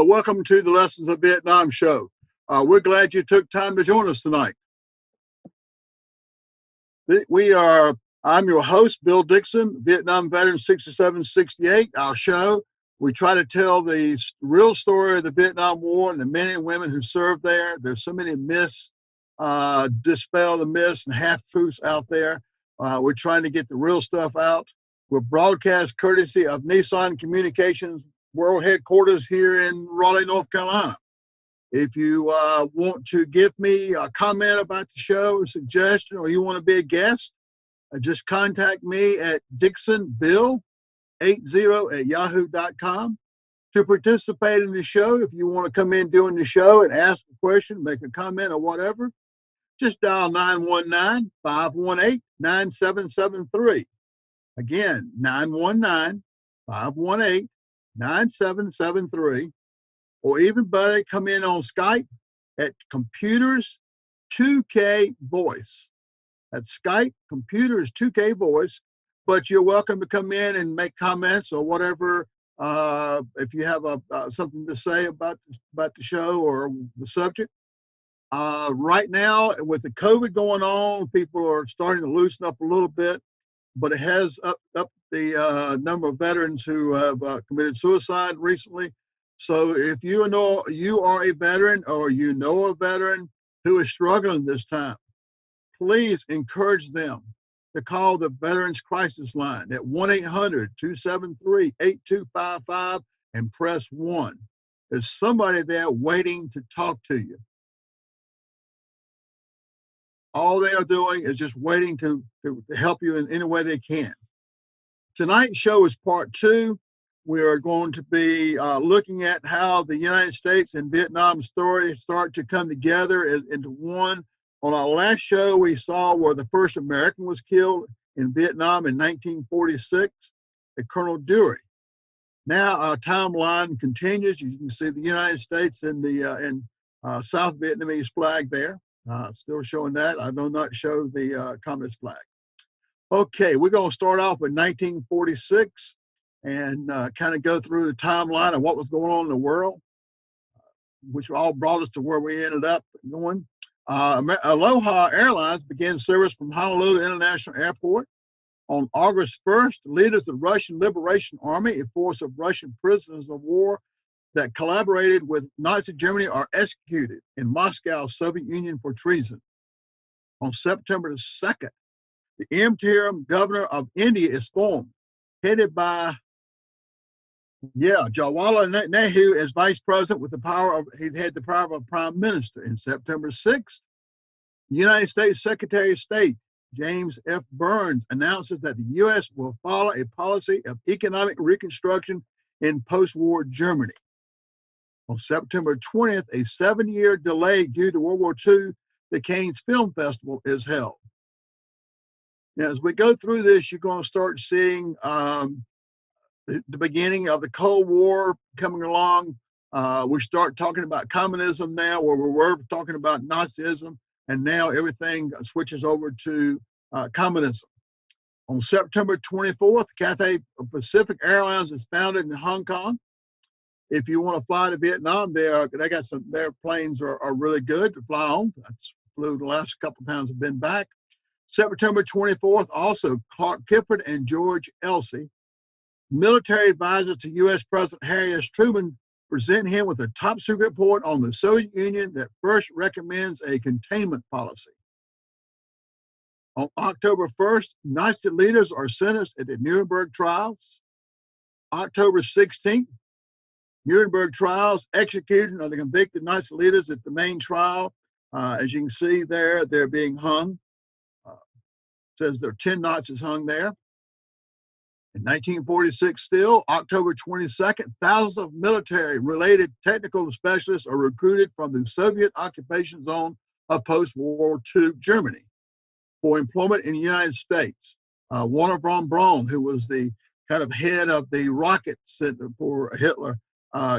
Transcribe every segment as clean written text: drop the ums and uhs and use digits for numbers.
Hello, welcome to the Lessons of Vietnam show. We're glad you took time to join us tonight. I'm your host, Bill Dixon, Vietnam veteran 6768. Our show, we try to tell the real story of the Vietnam War and the men and women who served there. There's so many myths, dispel the myths and half-truths out there. We're trying to get the real stuff out. We're broadcast courtesy of Nissan Communications World Headquarters here in Raleigh, North Carolina. If you want to give me a comment about the show, a suggestion, or you want to be a guest, just contact me at dixonbill80@yahoo.com. To participate in the show, if you want to come in during the show and ask a question, make a comment or whatever, just dial 919-518-9773. Again, 919-518-9773, or even better, come in on Skype at Computers 2K Voice. That's Skype, Computers 2K Voice, but you're welcome to come in and make comments or whatever. If you have something to say about the show or the subject. Right now, with the COVID going on, people are starting to loosen up a little bit, but it has up the number of veterans who have committed suicide recently. So if you know you are a veteran or you know a veteran who is struggling this time, please encourage them to call the Veterans Crisis Line at 1-800-273-8255 and press 1. There's somebody there waiting to talk to you. All they are doing is just waiting to help you in any way they can. Tonight's show is part 2. We are going to be looking at how the United States and Vietnam story start to come together into one. On our last show, we saw where the first American was killed in Vietnam in 1946, Colonel Dewey. Now our timeline continues. You can see the United States in the South Vietnamese flag there. Still showing that. I do not show the Communist flag. Okay, we're going to start off with 1946 and kind of go through the timeline of what was going on in the world, which all brought us to where we ended up going. Aloha Airlines began service from Honolulu International Airport. On August 1st, leaders of the Russian Liberation Army, a force of Russian prisoners of war that collaborated with Nazi Germany, are executed in Moscow, Soviet Union, for treason. On September the 2nd, the interim governor of India is formed, headed by Jawaharlal Nehru as vice president with he had the power of a prime minister. In September 6th, the United States Secretary of State, James F. Burns, announces that the U.S. will follow a policy of economic reconstruction in post-war Germany. On September 20th, a 7-year delay due to World War II, the Cannes Film Festival is held. Now, as we go through this, you're going to start seeing the beginning of the Cold War coming along. We start talking about communism now, where we were talking about Nazism, and now everything switches over to communism. On September 24th, Cathay Pacific Airlines is founded in Hong Kong. If you want to fly to Vietnam, their planes are really good to fly on. That's flew the last couple of times I've been back. September 24th, also Clark Gifford and George Elsie, military advisor to U.S. President Harry S. Truman, present him with a top secret report on the Soviet Union that first recommends a containment policy. On October 1st, Nazi leaders are sentenced at the Nuremberg trials. October 16th, Nuremberg trials, execution of the convicted Nazi leaders at the main trial. As you can see there, they're being hung. Says there are 10 Nazis hung there. In 1946 still, October 22nd, thousands of military-related technical specialists are recruited from the Soviet occupation zone of post-World War II Germany for employment in the United States. Werner von Braun, who was the kind of head of the rockets for Hitler,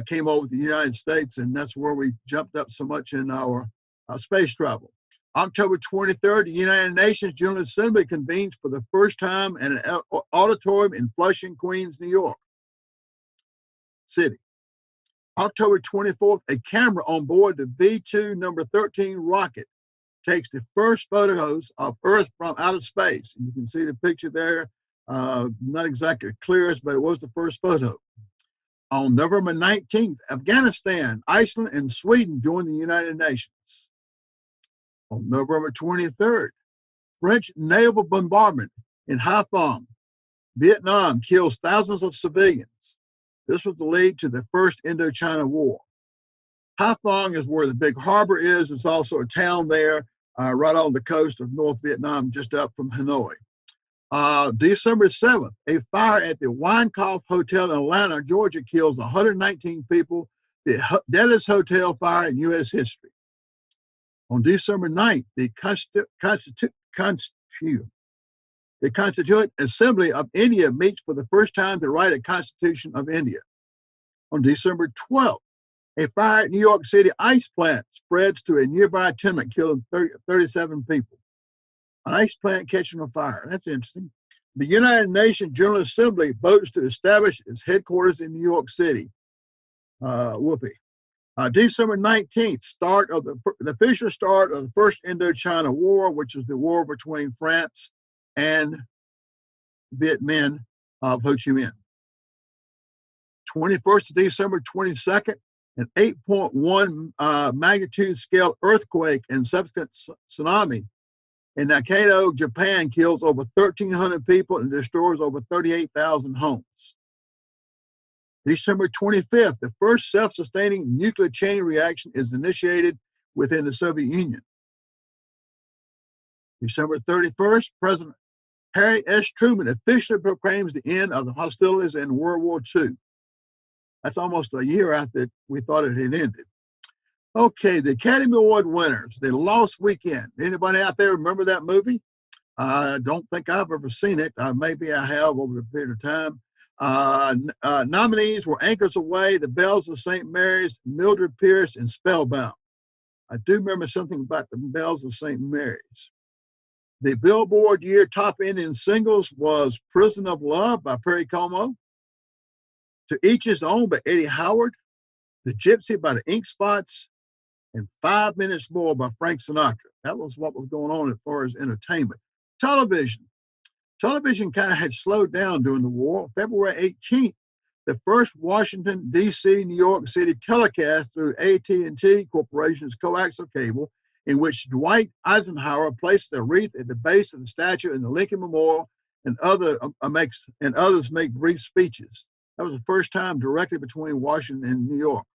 came over to the United States, and that's where we jumped up so much in our space travel. October 23rd, the United Nations General Assembly convenes for the first time in an auditorium in Flushing, Queens, New York City. October 24th, a camera on board the V-2 number 13 rocket takes the first photos of Earth from outer space. And you can see the picture there. Not exactly clearest, but it was the first photo. On November 19th, Afghanistan, Iceland, and Sweden joined the United Nations. On November 23rd, French naval bombardment in Haiphong, Vietnam, kills thousands of civilians. This was the lead to the First Indochina War. Haiphong is where the big harbor is. It's also a town there right on the coast of North Vietnam, just up from Hanoi. December 7th, a fire at the Weinkauf Hotel in Atlanta, Georgia, kills 119 people, the deadliest hotel fire in U.S. history. On December 9th, the Constituent Assembly of India meets for the first time to write a Constitution of India. On December 12th, a fire at New York City ice plant spreads to a nearby tenement, killing 37 people. An ice plant catching on fire. That's interesting. The United Nations General Assembly votes to establish its headquarters in New York City. Whoopee. December 19th, the official start of the First Indochina War, which is the war between France and Viet Minh of Ho Chi Minh. 21st of December 22nd, an 8.1 magnitude scale earthquake and subsequent tsunami in Nakano, Japan, kills over 1,300 people and destroys over 38,000 homes. December 25th, the first self-sustaining nuclear chain reaction is initiated within the Soviet Union. December 31st, President Harry S. Truman officially proclaims the end of the hostilities in World War II. That's almost a year after we thought it had ended. Okay, the Academy Award winners, The Lost Weekend. Anybody out there remember that movie? I don't think I've ever seen it. Maybe I have over a period of time. Nominees were Anchors Away, The Bells of St. Mary's, Mildred Pierce, and Spellbound. I do remember something about The Bells of St. Mary's. The Billboard year top ending singles was Prison of Love by Perry Como, To Each His Own by Eddie Howard, The Gypsy by the Ink Spots, and 5 Minutes More by Frank Sinatra. That was what was going on as far as entertainment. Television kind of had slowed down during the war. February 18th, the first Washington, D.C., New York City telecast through AT&T Corporation's coaxial cable, in which Dwight Eisenhower placed a wreath at the base of the statue in the Lincoln Memorial, and others make brief speeches. That was the first time directly between Washington and New York.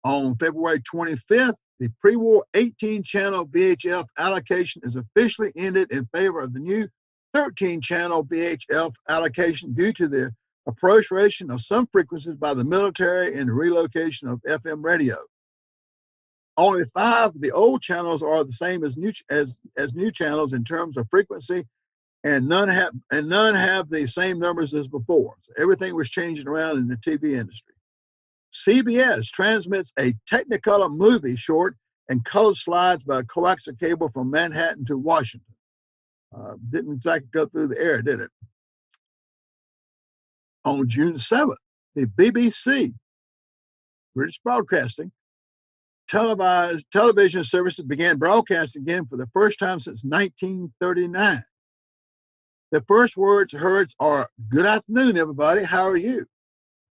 On February 25th, the pre-war 18-channel VHF allocation is officially ended in favor of the new 13-channel VHF allocation due to the appropriation of some frequencies by the military and the relocation of FM radio. Only 5 of the old channels are the same as new channels in terms of frequency, and none have the same numbers as before. So everything was changing around in the TV industry. CBS transmits a Technicolor movie short and color slides by coaxial cable from Manhattan to Washington. Didn't exactly go through the air, did it? On June 7th, the BBC, British Broadcasting, television services began broadcasting again for the first time since 1939. The first words heard are, "Good afternoon, everybody. How are you?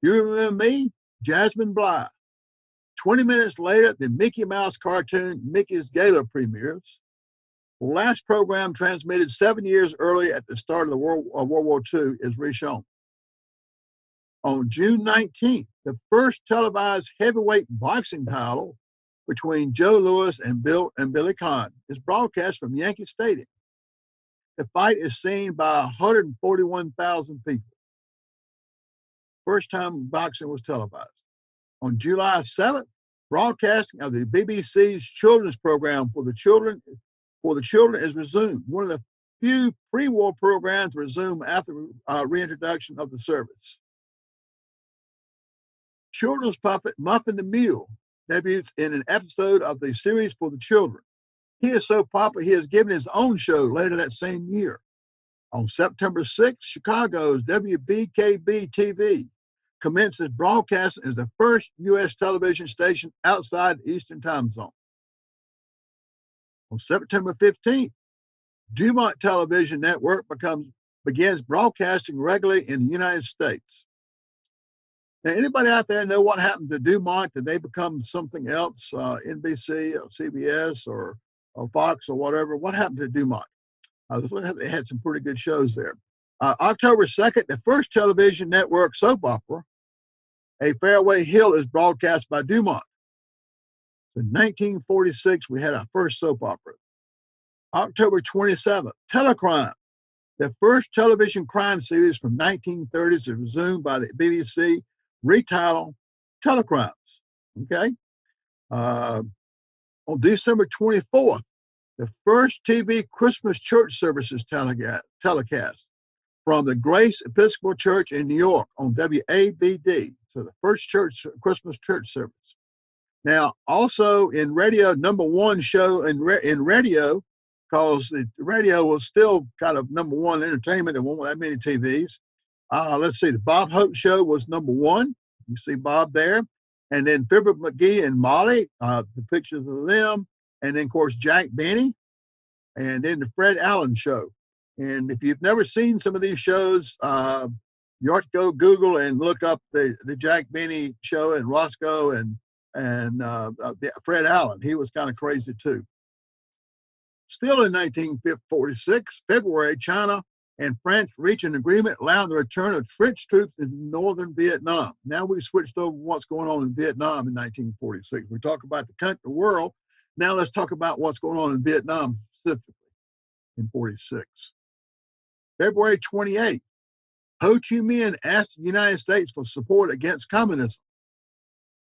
You remember me? Jasmine Bligh." 20 minutes later, the Mickey Mouse cartoon Mickey's Gala premieres. The last program transmitted 7 years early at the start of the World War II is reshown. On June 19th, the first televised heavyweight boxing title between Joe Louis and Billy Conn is broadcast from Yankee Stadium. The fight is seen by 141,000 people. First time boxing was televised. On July 7th, broadcasting of the BBC's children's program for the children is resumed. One of the few pre-war programs resumed after reintroduction of the service. Children's puppet Muffin the Mule debuts in an episode of the series for the children. He is so popular, he has given his own show later that same year. On September 6th, Chicago's WBKB-TV commences broadcasting as the first U.S. television station outside the Eastern Time Zone. On September 15th, Dumont Television Network begins broadcasting regularly in the United States. Now, anybody out there know what happened to Dumont? Did they become something else, NBC or CBS or Fox or whatever? What happened to Dumont? They had some pretty good shows there. October 2nd, the first television network soap opera, A Fairway Hill, is broadcast by Dumont. So in 1946, we had our first soap opera. October 27th, Telecrime, the first television crime series from 1930s, is resumed by the BBC, retitled Telecrimes. Okay. On December 24th, the first TV Christmas church services telecast from the Grace Episcopal Church in New York on WABD. So the first Christmas church service. Now, also in radio, number one show in radio, because the radio was still kind of number one entertainment. There weren't that many TVs. Let's see, the Bob Hope Show was number one. You see Bob there. And then Fibber McGee and Molly, the pictures of them. And then, of course, Jack Benny. And then the Fred Allen Show. And if you've never seen some of these shows, you ought to go Google and look up the Jack Benny Show and Roscoe and Fred Allen. He was kind of crazy too. Still in 1946, February, China and France reach an agreement allowing the return of French troops in northern Vietnam. Now we've switched over what's going on in Vietnam in 1946. We talk about the country, the world. Now let's talk about what's going on in Vietnam specifically in 46. February 28, Ho Chi Minh asked the United States for support against communism,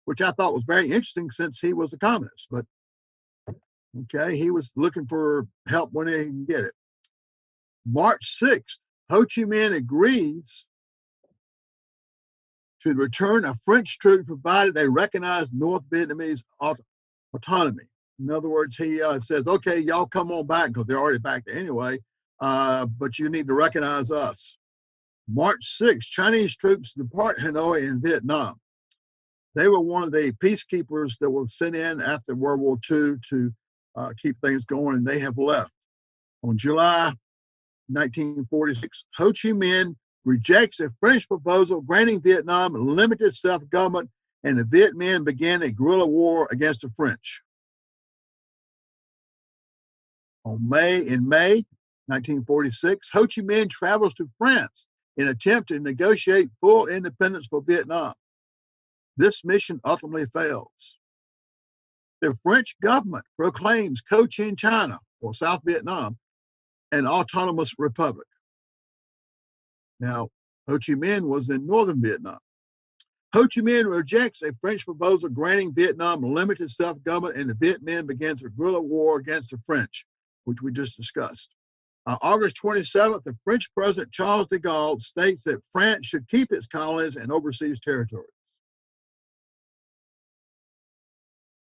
which I thought was very interesting since he was a communist. But okay, he was looking for help when he can get it. March 6th, Ho Chi Minh agrees to return of French troops provided they recognize North Vietnamese autonomy. In other words, he says, okay, y'all come on back because they're already back there anyway, but you need to recognize us. March 6th, Chinese troops depart Hanoi in Vietnam. They were one of the peacekeepers that were sent in after World War II to keep things going, and they have left. On July 1946, Ho Chi Minh rejects a French proposal granting Vietnam limited self-government, and the Viet Minh began a guerrilla war against the French. In May 1946, Ho Chi Minh travels to France in an attempt to negotiate full independence for Vietnam. This mission ultimately fails. The French government proclaims Cochin China, or South Vietnam, an autonomous republic. Now, Ho Chi Minh was in northern Vietnam. Ho Chi Minh rejects a French proposal granting Vietnam limited self-government, and the Viet Minh begins a guerrilla war against the French, which we just discussed. August 27th, the French President Charles de Gaulle states that France should keep its colonies and overseas territories.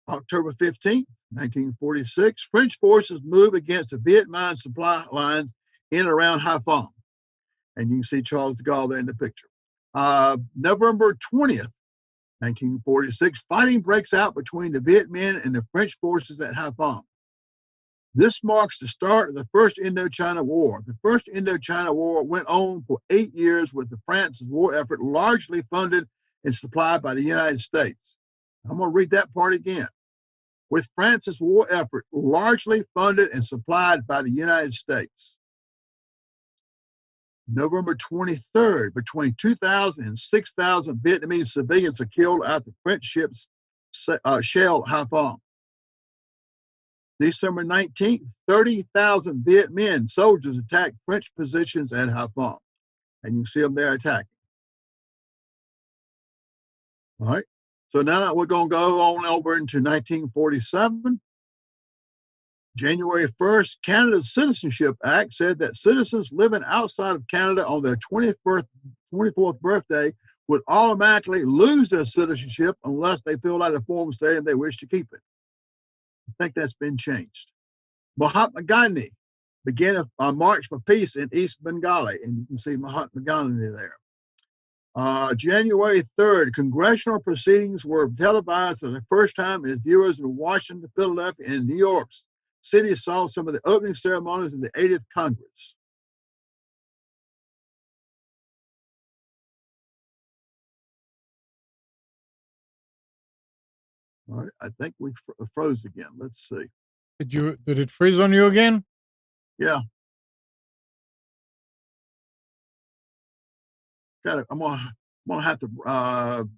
October 15th, 1946, French forces move against the Viet Minh supply lines in and around Haiphong. And you can see Charles de Gaulle there in the picture. November 20th, 1946, fighting breaks out between the Viet Minh and the French forces at Haiphong. This marks the start of the First Indochina War. The First Indochina War went on for 8 years with the France's war effort largely funded and supplied by the United States. I'm going to read that part again. With France's war effort largely funded and supplied by the United States. November 23rd, between 2,000 and 6,000 Vietnamese civilians are killed after French ships shelled Haiphong. December 19th, 30,000 Viet Minh soldiers attacked French positions at Haiphong. And you can see them there attacking. All right. So now we're going to go on over into 1947. January 1st, Canada's Citizenship Act said that citizens living outside of Canada on their 24th birthday would automatically lose their citizenship unless they fill out a form saying they wish to keep it. I think that's been changed. Mahatma Gandhi began a march for peace in East Bengali, and you can see Mahatma Gandhi there. January 3rd, congressional proceedings were televised for the first time as viewers in Washington, Philadelphia, and New York City saw some of the opening ceremonies of the 80th Congress. All right, I think we froze again. Let's see. Did it freeze on you again? Yeah. I'm gonna have to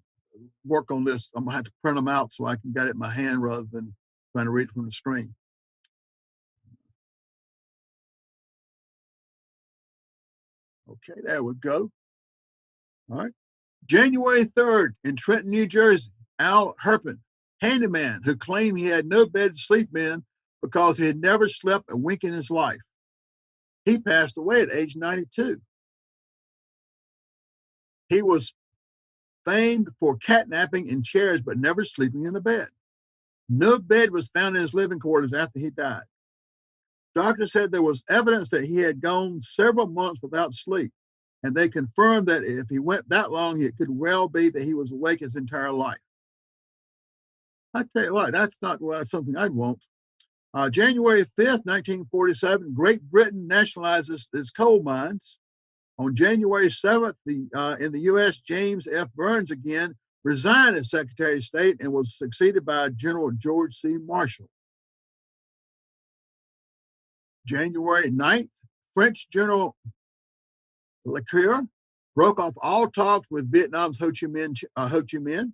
work on this. I'm gonna have to print them out so I can get it in my hand rather than trying to read from the screen. Okay, there we go. All right. January 3rd in Trenton, New Jersey, Al Herpin, handyman who claimed he had no bed to sleep in because he had never slept a wink in his life. He passed away at age 92. He was famed for catnapping in chairs but never sleeping in a bed. No bed was found in his living quarters after he died. Doctors said there was evidence that he had gone several months without sleep, and they confirmed that if he went that long, it could well be that he was awake his entire life. I tell you what, that's not something I'd want. January 5th, 1947, Great Britain nationalizes its coal mines. On January 7th, in the U.S., James F. Burns again resigned as Secretary of State and was succeeded by General George C. Marshall. January 9th, French General Leclerc broke off all talks with Vietnam's Ho Chi Minh.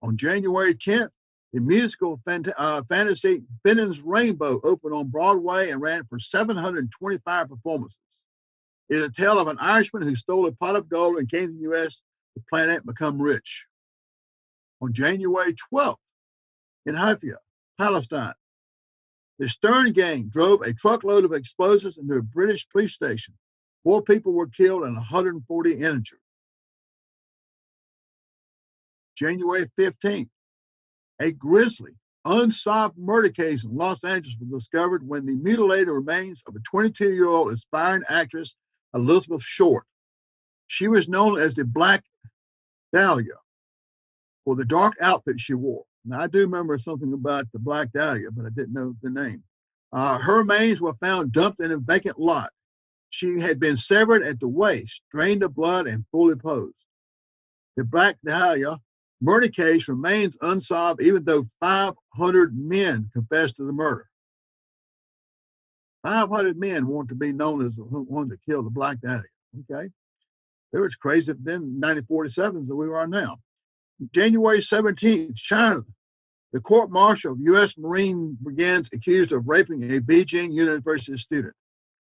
On January 10th, the musical fantasy Finn's Rainbow opened on Broadway and ran for 725 performances. It is a tale of an Irishman who stole a pot of gold and came to the U.S. to plan it and become rich. On January 12th, in Haifa, Palestine, the Stern Gang drove a truckload of explosives into a British police station. 4 people were killed and 140 injured. January 15th, a grisly, unsolved murder case in Los Angeles was discovered when the mutilated remains of a 22-year-old aspiring actress, Elizabeth Short. She was known as the Black Dahlia for the dark outfit she wore. Now, I do remember something about the Black Dahlia, but I didn't know the name. Her remains were found dumped in a vacant lot. She had been severed at the waist, drained of blood, and fully posed. The Black Dahlia murder case remains unsolved, even though 500 men confessed to the murder. 500 men want to be known as the one to kill the Black Dahlia. Okay, they were as crazy then 1947 as we are now. January 17th, China. The court-martial of U.S. Marine Brigands accused of raping a Beijing University student.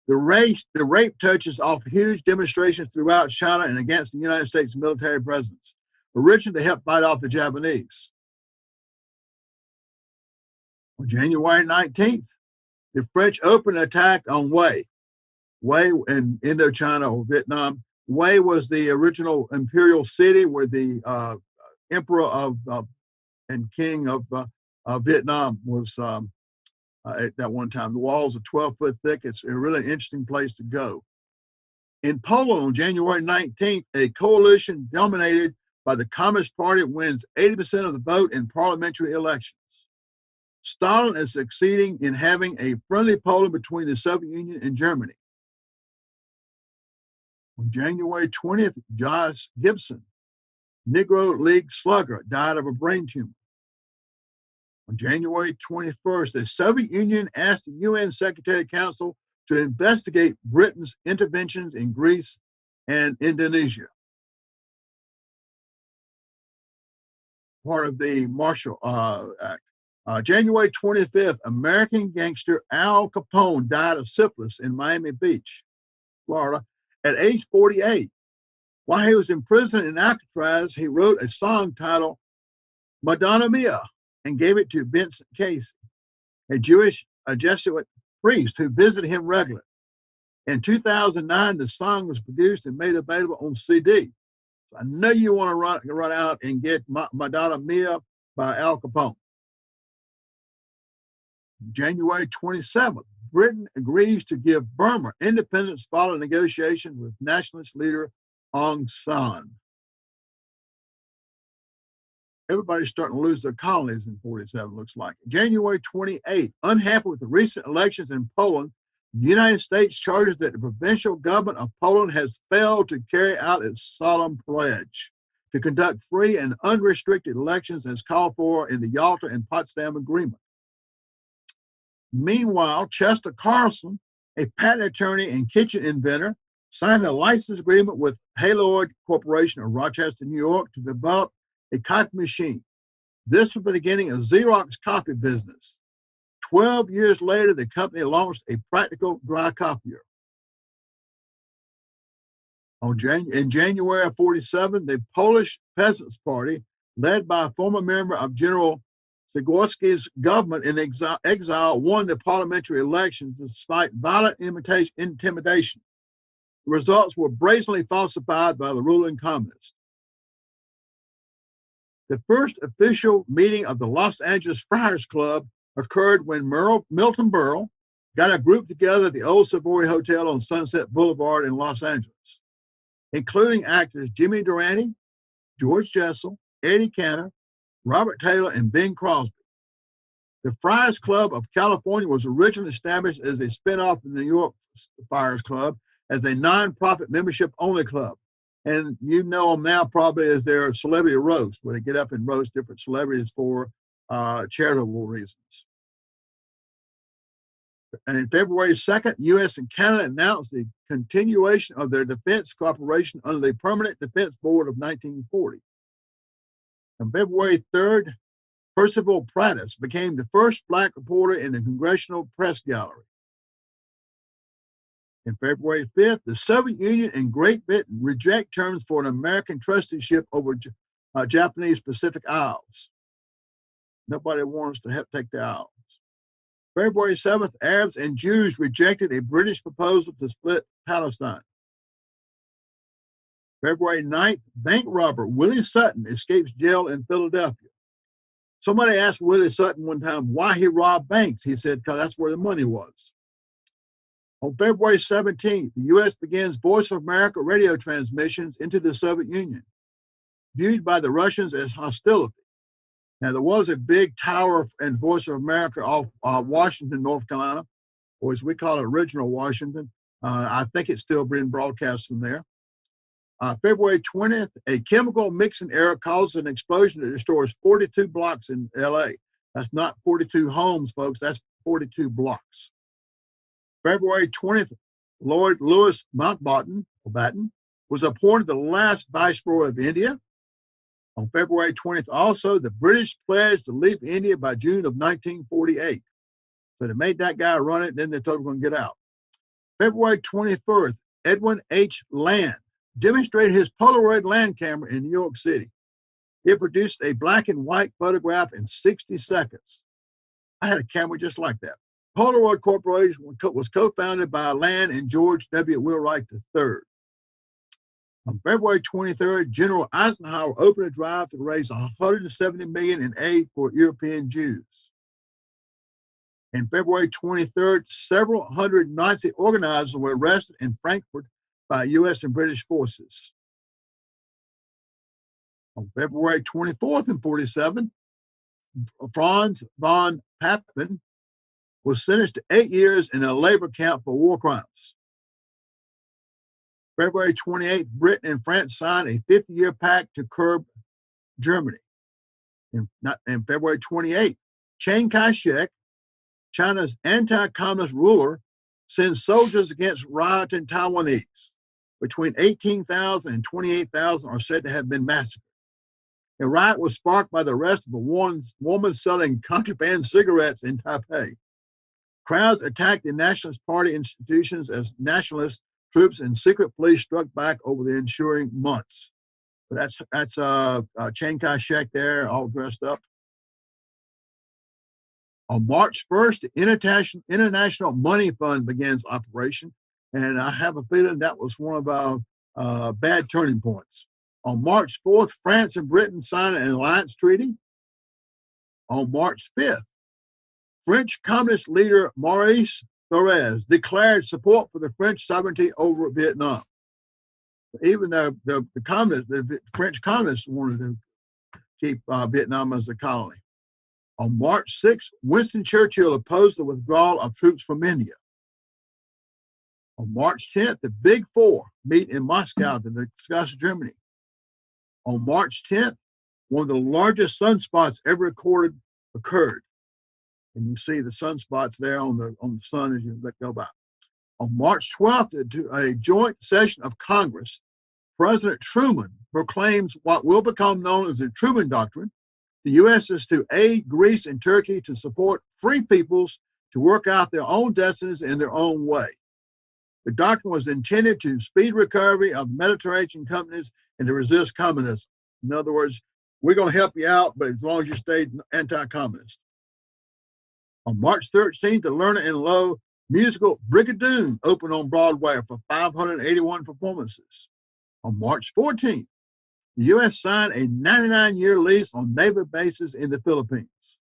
The rape touches off huge demonstrations throughout China and against the United States military presence, originally to help fight off the Japanese. On January 19th, the French opened an attack on Hue. Hue in Indochina or Vietnam. Hue was the original imperial city where the emperor of and king of Vietnam was at that one time. The walls are 12-foot thick. It's a really interesting place to go. In Poland on January 19th, a coalition dominated by the Communist Party wins 80% of the vote in parliamentary elections. Stalin is succeeding in having a friendly Poland between the Soviet Union and Germany. On January 20th, Josh Gibson, Negro League slugger, died of a brain tumor. On January 21st, the Soviet Union asked the UN Secretary Council to investigate Britain's interventions in Greece and Indonesia. Part of the Marshall Act. January 25th, American gangster Al Capone died of syphilis in Miami Beach, Florida, at age 48. While he was in prison in Alcatraz, he wrote a song titled Madonna Mia and gave it to Vincent Casey, a Jesuit priest who visited him regularly. In 2009, the song was produced and made available on CD. So I know you want to run out and get Madonna Mia by Al Capone. January 27th, Britain agrees to give Burma independence following negotiation with nationalist leader Aung San. Everybody's starting to lose their colonies in 47, looks like. January 28th, unhappy with the recent elections in Poland, the United States charges that the provincial government of Poland has failed to carry out its solemn pledge to conduct free and unrestricted elections as called for in the Yalta and Potsdam Agreement. Meanwhile, Chester Carlson, a patent attorney and kitchen inventor, signed a license agreement with Haloid Corporation of Rochester, New York, to develop a copy machine. This was the beginning of Xerox copy business. 12 years later, the company launched a practical dry copier. In January of 47, the Polish Peasants' Party, led by a former member of General Zagorski's government in exile, won the parliamentary elections despite violent intimidation. The results were brazenly falsified by the ruling communists. The first official meeting of the Los Angeles Friars Club occurred when Milton Berle got a group together at the Old Savoy Hotel on Sunset Boulevard in Los Angeles, including actors Jimmy Durante, George Jessel, Eddie Cantor, Robert Taylor, and Bing Crosby. The Friars Club of California was originally established as a spinoff of the New York Friars Club as a nonprofit membership-only club. And you know them now probably as their celebrity roast, where they get up and roast different celebrities for charitable reasons. And in February 2nd, U.S. and Canada announced the continuation of their defense cooperation under the Permanent Defense Board of 1940. On February 3rd, Percival Prattis became the first Black reporter in the Congressional Press Gallery. In February 5th, the Soviet Union and Great Britain reject terms for an American trusteeship over Japanese Pacific Isles. Nobody wants to take the isles. February 7th, Arabs and Jews rejected a British proposal to split Palestine. February 9th, bank robber Willie Sutton escapes jail in Philadelphia. Somebody asked Willie Sutton one time why he robbed banks. He said, because that's where the money was. On February 17th, the U.S. begins Voice of America radio transmissions into the Soviet Union, viewed by the Russians as hostility. Now, there was a big tower in Voice of America off Washington, North Carolina, or as we call it, original Washington. I think it's still being broadcast from there. February 20th, a chemical mixing error causes an explosion that destroys 42 blocks in L.A. That's not 42 homes, folks. That's 42 blocks. February 20th, Lord Louis Mountbatten was appointed the last Viceroy of India. On February 20th, also, the British pledged to leave India by June of 1948. So they made that guy run it, then they told him going to get out. February 21st, Edwin H. Land demonstrated his Polaroid land camera in New York City. It produced a black and white photograph in 60 seconds. I had a camera just like that. Polaroid Corporation was co-founded by Land and George W. Wheelwright III. On February 23rd, General Eisenhower opened a drive to raise $170 million in aid for European Jews. On February 23rd, several hundred Nazi organizers were arrested in Frankfurt by U.S. and British forces. On February 24th and 47, Franz von Papen was sentenced to 8 years in a labor camp for war crimes. February 28th, Britain and France signed a 50-year pact to curb Germany. In February 28th, Chiang Kai-shek, China's anti-communist ruler, sends soldiers against rioting Taiwanese. Between 18,000 and 28,000 are said to have been massacred. The riot was sparked by the arrest of a woman selling contraband cigarettes in Taipei. Crowds attacked the Nationalist Party institutions as nationalist troops and secret police struck back over the ensuing months. But that's Chiang Kai-shek there, all dressed up. On March 1st, the International Money Fund begins operation, and I have a feeling that was one of our bad turning points. On March 4th, France and Britain signed an alliance treaty. On March 5th, French communist leader Maurice Thorez declared support for the French sovereignty over Vietnam. even though the communists, the French communists wanted to keep Vietnam as a colony. On March 6th, Winston Churchill opposed the withdrawal of troops from India. On March 10th, the Big Four meet in Moscow to discuss Germany. On March 10th, one of the largest sunspots ever recorded occurred. And you see the sunspots there on the sun as you go by. On March 12th, a joint session of Congress, President Truman proclaims what will become known as the Truman Doctrine. The U.S. is to aid Greece and Turkey to support free peoples to work out their own destinies in their own way. The doctrine was intended to speed recovery of Mediterranean companies and to resist communism. In other words, we're going to help you out, but as long as you stay anti-communist. On March 13th, the Lerner and Loewe musical Brigadoon opened on Broadway for 581 performances. On March 14th, the U.S. signed a 99-year lease on naval bases in the Philippines.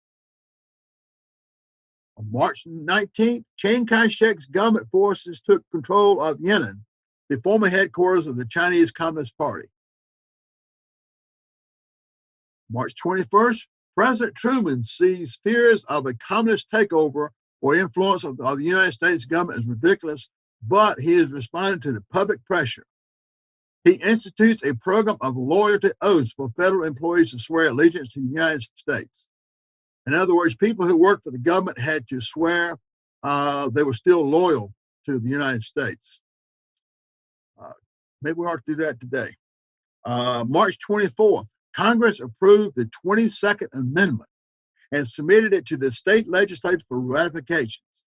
On March 19th, Chiang Kai-shek's government forces took control of Yan'an, the former headquarters of the Chinese Communist Party. March 21st, President Truman sees fears of a communist takeover or influence of the United States government as ridiculous, but he is responding to the public pressure. He institutes a program of loyalty oaths for federal employees to swear allegiance to the United States. In other words, people who worked for the government had to swear they were still loyal to the United States. Maybe we ought to do that today. March 24th, Congress approved the 22nd Amendment and submitted it to the state legislature for ratifications.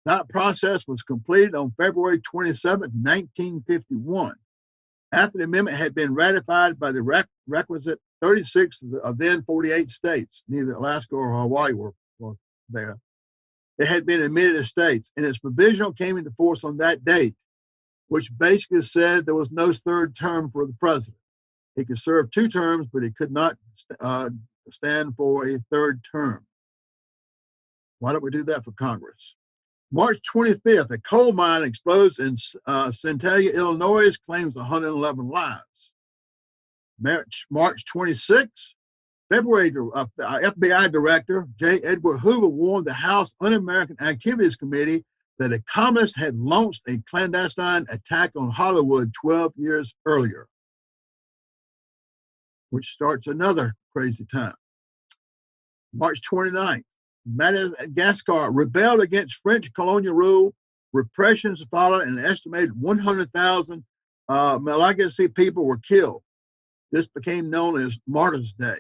That process was completed on February 27, 1951. After the amendment had been ratified by the requisite 36 of then 48 states, neither Alaska or Hawaii were there, it had been admitted as states, and its provisional came into force on that date, which basically said there was no third term for the president. He could serve 2 terms, but he could not stand for a third term. Why don't we do that for Congress? March 25th, a coal mine explodes in Centralia, Illinois, claims 111 lives. March 26th, FBI Director J. Edward Hoover warned the House Un-American Activities Committee that a communist had launched a clandestine attack on Hollywood 12 years earlier, which starts another crazy time. March 29th, Madagascar rebelled against French colonial rule. Repressions followed, and an estimated 100,000 Malagasy people were killed. This became known as Martyrs' Day.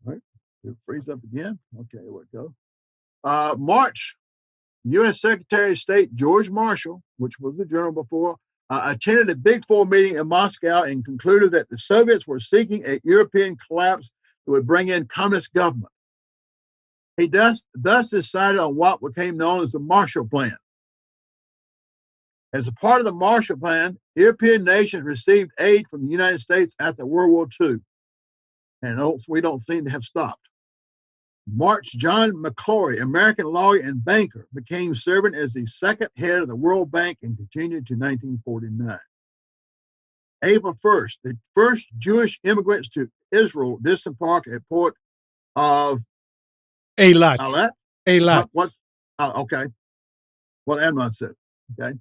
All right, it freeze up again. Okay, here we go. March, U.S. Secretary of State George Marshall, which was the general before, attended a Big Four meeting in Moscow and concluded that the Soviets were seeking a European collapse that would bring in communist government. He thus decided on what became known as the Marshall Plan. As a part of the Marshall Plan, European nations received aid from the United States after World War II, and we don't seem to have stopped. March, John McClory, American lawyer and banker, became serving as the second head of the World Bank and continued to 1949. April 1st, the first Jewish immigrants to Israel disembarked at port of Eilat. Eilat. What's okay? What Amnon said. Okay.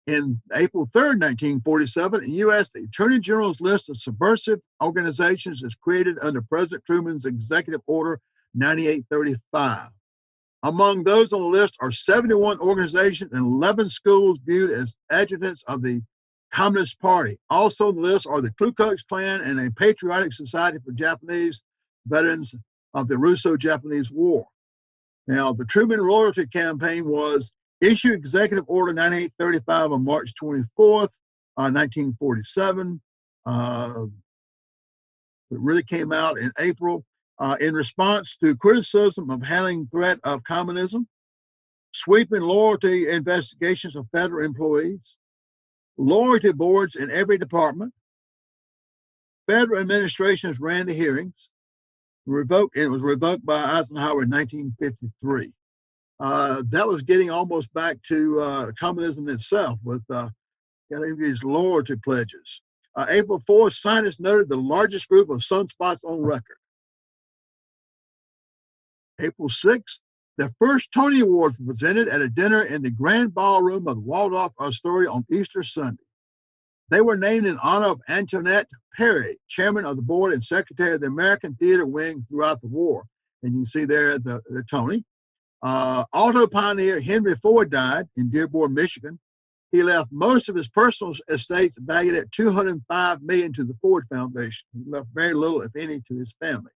In April 3rd, 1947, in the U.S., the Attorney General's list of subversive organizations is created under President Truman's Executive Order 9835. Among those on the list are 71 organizations and 11 schools viewed as adjutants of the Communist Party. Also on the list are the Ku Klux Klan and a Patriotic Society for Japanese veterans of the Russo-Japanese War. Now, the Truman Loyalty Campaign was issued Executive Order 9835 on March 24th, 1947. It really came out in April in response to criticism of handling threat of communism, sweeping loyalty investigations of federal employees, loyalty boards in every department. Federal administrations ran the hearings. revoked. It was revoked by Eisenhower in 1953. That was getting almost back to communism itself with these loyalty pledges. April 4th, scientists noted the largest group of sunspots on record. April 6th, the first Tony Awards were presented at a dinner in the Grand Ballroom of the Waldorf Astoria on Easter Sunday. They were named in honor of Antoinette Perry, chairman of the board and secretary of the American Theater Wing throughout the war. And you can see there the Tony. Auto pioneer Henry Ford died in Dearborn, Michigan. He left most of his personal estates valued at $205 million to the Ford Foundation. He left very little, if any, to his family.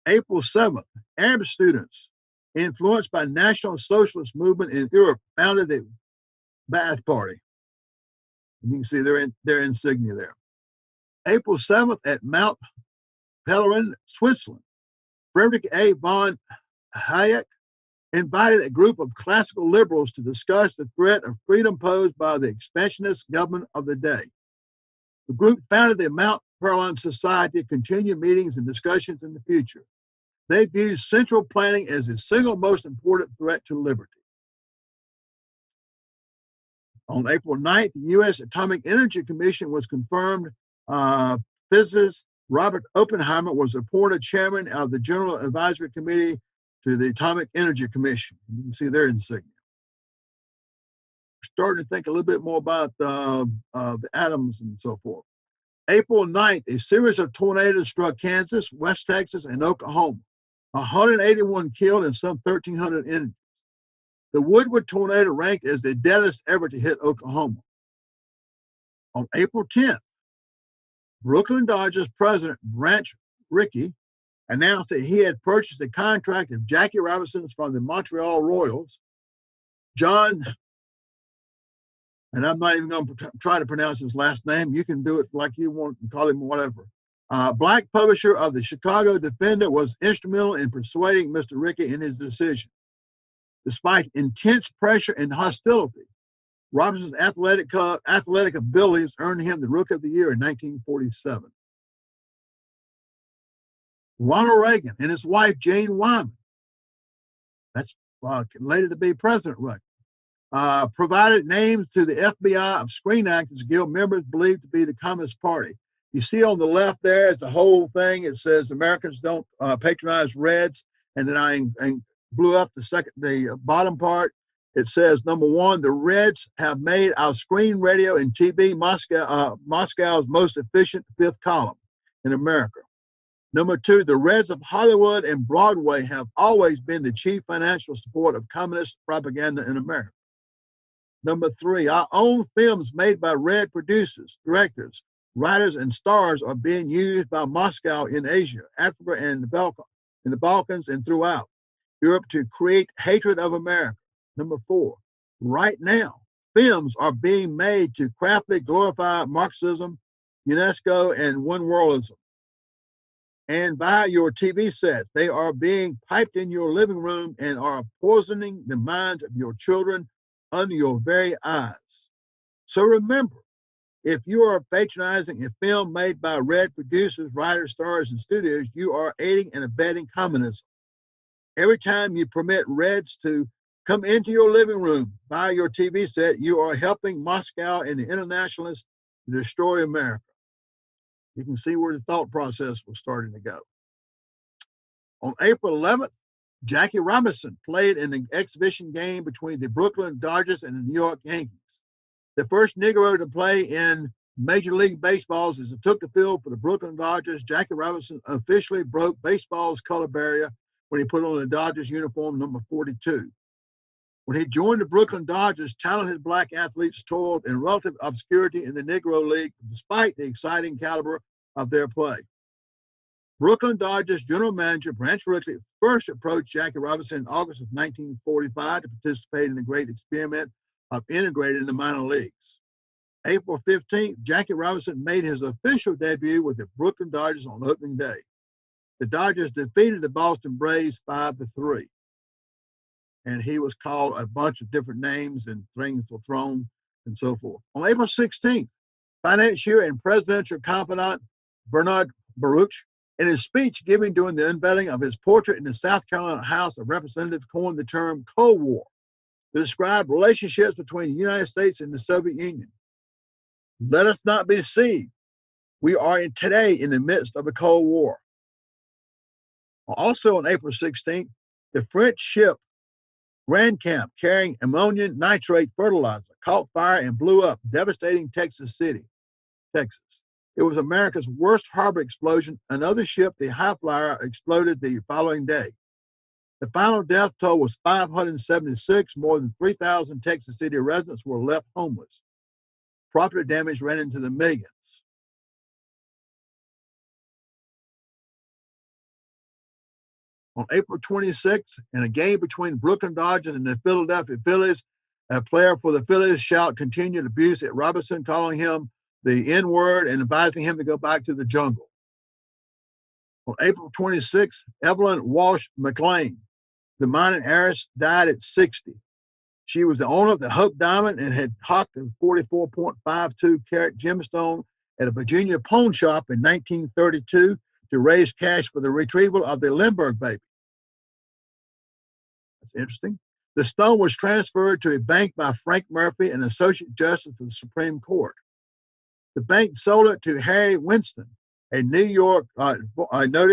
April 7th, Arab students, influenced by National Socialist movement in Europe, founded the Ba'ath Party. And you can see their insignia there. April 7th at Mount Pelerin, Switzerland, Friedrich A. von Hayek invited a group of classical liberals to discuss the threat of freedom posed by the expansionist government of the day. The group founded the Mount Pelerin Society to continue meetings and discussions in the future. They view central planning as the single most important threat to liberty. On April 9th, the U.S. Atomic Energy Commission was confirmed. Physicist Robert Oppenheimer was appointed chairman of the General Advisory Committee to the Atomic Energy Commission. You can see their insignia. Starting to think a little bit more about the atoms and so forth. April 9th, a series of tornadoes struck Kansas, West Texas, and Oklahoma. 181 killed and some 1,300 injured. The Woodward tornado ranked as the deadliest ever to hit Oklahoma. On April 10th, Brooklyn Dodgers president Branch Rickey announced that he had purchased a contract of Jackie Robinson's from the Montreal Royals. John, and I'm not even going to try to pronounce his last name. You can do it like you want and call him whatever. Black publisher of the Chicago Defender was instrumental in persuading Mr. Rickey in his decision. Despite intense pressure and hostility, Robinson's athletic abilities earned him the Rookie of the Year in 1947. Ronald Reagan and his wife, Jane Wyman, that's later to be President Reagan, provided names to the FBI of Screen Actors Guild members believed to be the Communist Party. You see on the left there is the whole thing. It says Americans don't patronize Reds. And then I blew up the bottom part. It says, number one, the Reds have made our screen, radio, and TV Moscow's most efficient fifth column in America. Number two, the Reds of Hollywood and Broadway have always been the chief financial support of communist propaganda in America. Number three, our own films made by Red producers, directors, writers, and stars are being used by Moscow in Asia, Africa, and the Balkans, and throughout Europe to create hatred of America. Number four, right now, films are being made to craftily glorify Marxism, UNESCO, and one worldism. And by your TV sets, they are being piped in your living room and are poisoning the minds of your children under your very eyes. So remember, if you are patronizing a film made by Red producers, writers, stars, and studios, you are aiding and abetting communism. Every time you permit Reds to come into your living room by your TV set, you are helping Moscow and the internationalists to destroy America. You can see where the thought process was starting to go. On April 11th, Jackie Robinson played in an exhibition game between the Brooklyn Dodgers and the New York Yankees. The first Negro to play in Major League Baseball as he took the field for the Brooklyn Dodgers, Jackie Robinson officially broke baseball's color barrier when he put on the Dodgers uniform number 42. When he joined the Brooklyn Dodgers, talented black athletes toiled in relative obscurity in the Negro League despite the exciting caliber of their play. Brooklyn Dodgers general manager Branch Rickey first approached Jackie Robinson in August of 1945 to participate in the great experiment of integrating the minor leagues. April 15th, Jackie Robinson made his official debut with the Brooklyn Dodgers on opening day. The Dodgers defeated the Boston Braves 5-3. And he was called a bunch of different names and things were thrown and so forth. On April 16th, financier and presidential confidant Bernard Baruch In his speech given during the unveiling of his portrait in the South Carolina House of Representatives, coined the term Cold War to describe relationships between the United States and the Soviet Union. Let us not be deceived. We are today in the midst of a Cold War. Also on April 16th, the French ship Rheinkamp, carrying ammonium nitrate fertilizer, caught fire and blew up, devastating Texas City, Texas. It was America's worst harbor explosion. Another ship, the Highflyer, exploded the following day. The final death toll was 576. More than 3,000 Texas City residents were left homeless. Property damage ran into the millions. On April 26th, in a game between Brooklyn Dodgers and the Philadelphia Phillies, a player for the Phillies shouted continued abuse at Robinson, calling him the N-word and advising him to go back to the jungle. On April 26th, Evelyn Walsh McLean, the mining heiress, died at 60. She was the owner of the Hope Diamond and had hocked a 44.52 carat gemstone at a Virginia pawn shop in 1932 to raise cash for the retrieval of the Lindbergh baby. That's interesting. The stone was transferred to a bank by Frank Murphy, an associate justice of the Supreme Court. The bank sold it to Harry Winston, a noted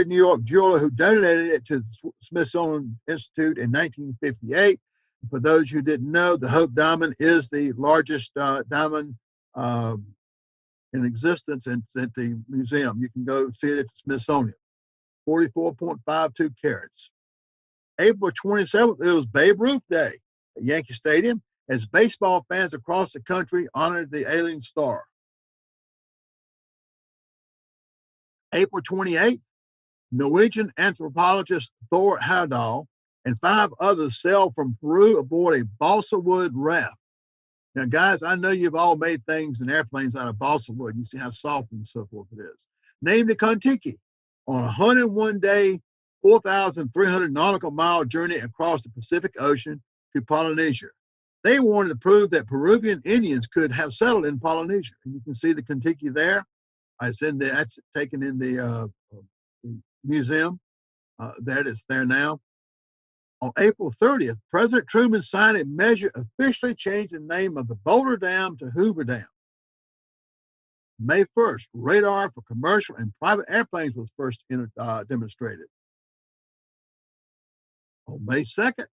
New York jeweler who donated it to the Smithsonian Institute in 1958. For those who didn't know, the Hope Diamond is the largest diamond in existence at the museum. You can go see it at the Smithsonian. 44.52 carats. April 27th, it was Babe Ruth Day at Yankee Stadium as baseball fans across the country honored the alien star. April 28th, Norwegian anthropologist Thor Heyerdahl and 5 others sailed from Peru aboard a balsa wood raft. Now, guys, I know you've all made things in airplanes out of balsa wood. You see how soft and so forth it is. Named the Kon-Tiki on a 101-day, 4,300 nautical mile journey across the Pacific Ocean to Polynesia. They wanted to prove that Peruvian Indians could have settled in Polynesia. And you can see the Kon-Tiki there. That's taken in the museum. That it's there now. On April 30th, President Truman signed a measure officially changing the name of the Boulder Dam to Hoover Dam. May 1st, radar for commercial and private airplanes was first demonstrated. On May 2nd,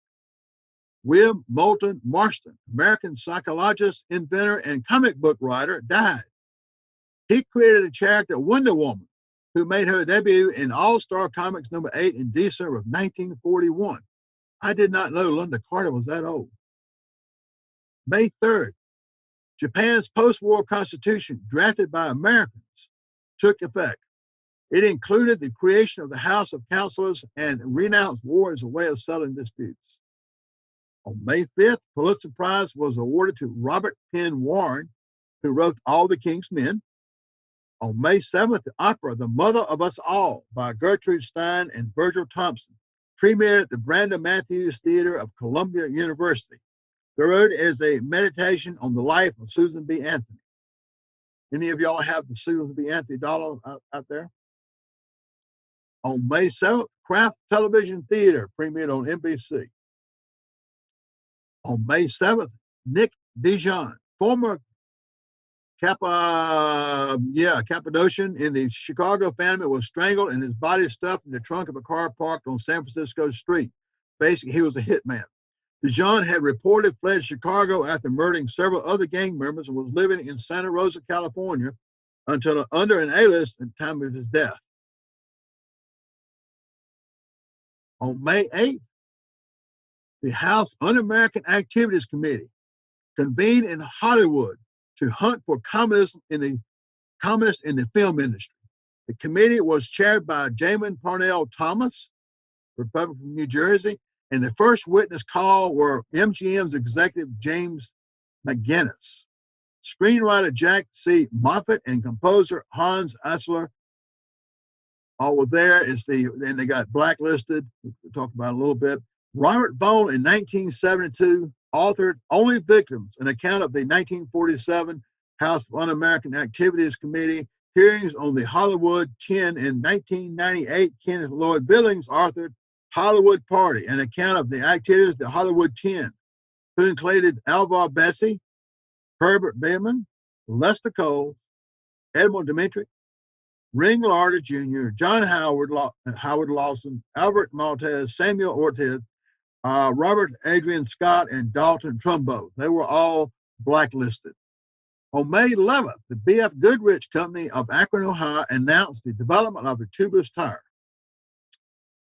William Moulton Marston, American psychologist, inventor, and comic book writer, died. He created the character Wonder Woman, who made her debut in All-Star Comics #8 in December of 1941. I did not know Linda Carter was that old. May 3rd, Japan's post-war constitution, drafted by Americans, took effect. It included the creation of the House of Counselors and renounced war as a way of settling disputes. On May 5th, Pulitzer Prize was awarded to Robert Penn Warren, who wrote All the King's Men. On May 7th, the opera The Mother of Us All by Gertrude Stein and Virgil Thompson premiered at the Brander Matthews Theater of Columbia University. The road is a meditation on the life of Susan B. Anthony. Any of y'all have the Susan B. Anthony dollar out there? On May 7th, Kraft Television Theater premiered on NBC. On May 7th, Nick Dijon, former Cappadocian in the Chicago family, was strangled and his body stuffed in the trunk of a car parked on San Francisco Street. Basically, he was a hitman. Dijon had reportedly fled Chicago after murdering several other gang members and was living in Santa Rosa, California, until under an alias at the time of his death. On May 8th, the House Un-American Activities Committee convened in Hollywood to hunt for communists in the film industry. The committee was chaired by Jamin Parnell Thomas, Republican from New Jersey, and the first witness called were MGM's executive James McGinnis, screenwriter Jack C. Moffat, and composer Hans Eisler. All were there. Then they got blacklisted. We'll talk about it a little bit. Robert Vaughn in 1972 authored Only Victims, an account of the 1947 House of Un-American Activities Committee hearings on the Hollywood 10 in 1998, Kenneth Lloyd Billings authored Hollywood Party, an account of the activities of the Hollywood 10, who included Alvar Bessie, Herbert Bierman, Lester Cole, Edmund Dmitri, Ring Larda Jr., John Howard Lawson, Albert Maltese, Samuel Ortiz, Robert Adrian Scott, and Dalton Trumbo. They were all blacklisted. On May 11th, the B.F. Goodrich Company of Akron, Ohio, announced the development of a tubeless tire.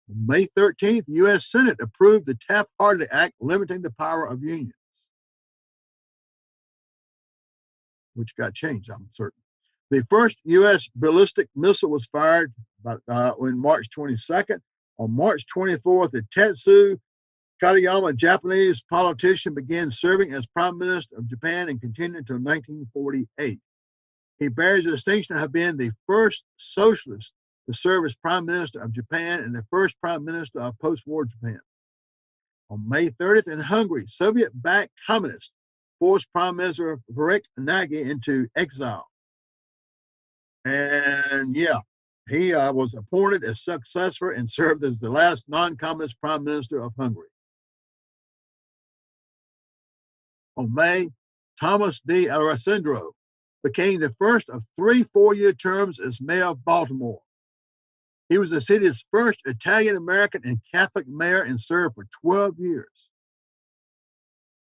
On May 13th, the U.S. Senate approved the Taft-Hartley Act limiting the power of unions, which got changed, I'm certain. The first U.S. ballistic missile was fired on March 22nd. On March 24th, the Tetsu Katayama, a Japanese politician, began serving as Prime Minister of Japan and continued until 1948. He bears the distinction of having been the first socialist to serve as Prime Minister of Japan and the first Prime Minister of post-war Japan. On May 30th, in Hungary, Soviet-backed communists forced Prime Minister Ferenc Nagy into exile. And he was appointed as successor and served as the last non-communist Prime Minister of Hungary. On May, Thomas D. Alessandro became the first of 3 4-year terms as mayor of Baltimore. He was the city's first Italian-American and Catholic mayor and served for 12 years.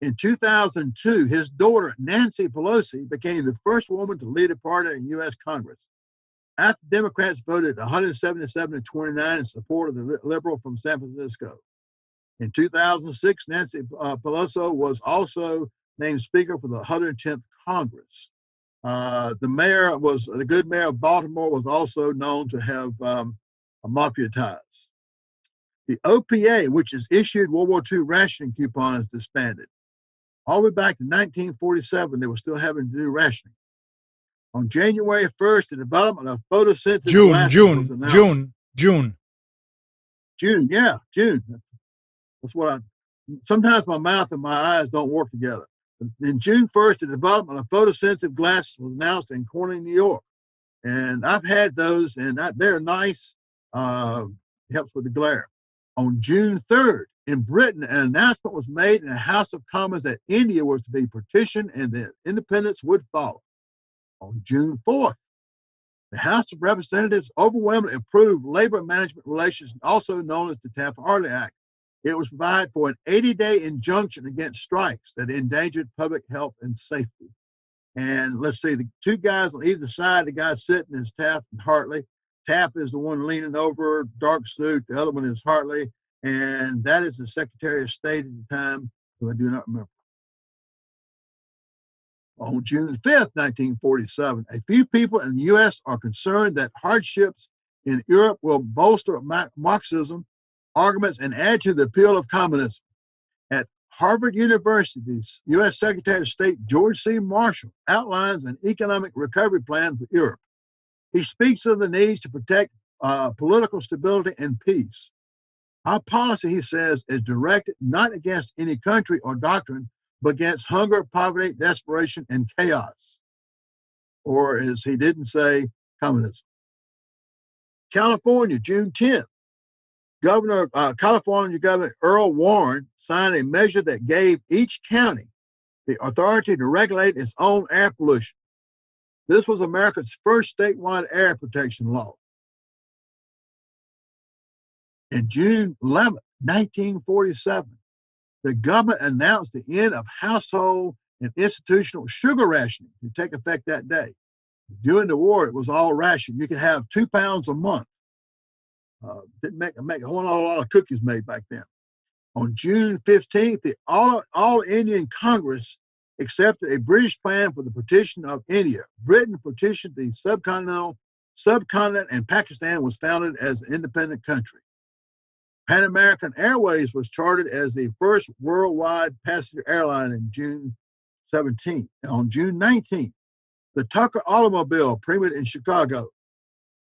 In 2002, his daughter, Nancy Pelosi, became the first woman to lead a party in U.S. Congress, after Democrats voted 177 to 29 in support of the liberal from San Francisco. In 2006, Nancy Pelosi was also named Speaker for the 110th Congress. The good mayor of Baltimore was also known to have mafia ties. The OPA, which has issued World War II rationing coupons, disbanded. All the way back to 1947, they were still having to do rationing. On January 1st, the development of photosynthetic glasses was announced. June. That's what sometimes my mouth and my eyes don't work together. In June 1st, the development of photosensitive glasses was announced in Corning, New York. And I've had those, and they're nice. Helps with the glare. On June 3rd, in Britain, an announcement was made in the House of Commons that India was to be partitioned and that independence would follow. On June 4th, the House of Representatives overwhelmingly approved labor management relations, also known as the Taft-Hartley Act. It was provided for an 80-day injunction against strikes that endangered public health and safety. And let's see, the 2 guys on either side, the guy sitting is Taft and Hartley. Taft is the one leaning over, dark suit. The other one is Hartley. And that is the Secretary of State at the time, who I do not remember. On June 5th, 1947, a few people in the U.S. are concerned that hardships in Europe will bolster Marxism arguments and add to the appeal of communism. At Harvard University's U.S. Secretary of State George C. Marshall outlines an economic recovery plan for Europe. He speaks of the need to protect political stability and peace. Our policy, he says, is directed not against any country or doctrine, but against hunger, poverty, desperation, and chaos. Or, as he didn't say, communism. California, June 10th. California Governor Earl Warren signed a measure that gave each county the authority to regulate its own air pollution. This was America's first statewide air protection law. In June 11, 1947, the government announced the end of household and institutional sugar rationing to take effect that day. During the war, it was all ration. You could have 2 pounds a month. Didn't make a whole lot of cookies made back then. On June 15th, the All Indian Congress accepted a British plan for the partition of India. Britain partitioned the subcontinent, and Pakistan was founded as an independent country. Pan American Airways was chartered as the first worldwide passenger airline in June 17th. On June 19th, the Tucker automobile premiered in Chicago.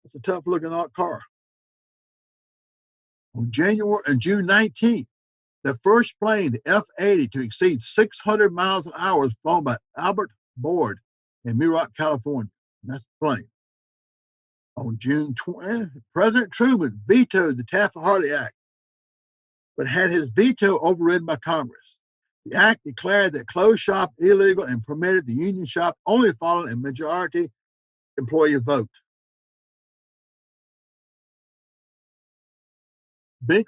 It's a tough-looking car. On June 19th, the first plane, the F-80, to exceed 600 miles an hour was flown by Albert Board in Muroc, California. And that's the plane. On June 20th, President Truman vetoed the Taft-Hartley Act, but had his veto overridden by Congress. The act declared that closed shop illegal and permitted the union shop only following a majority employee vote.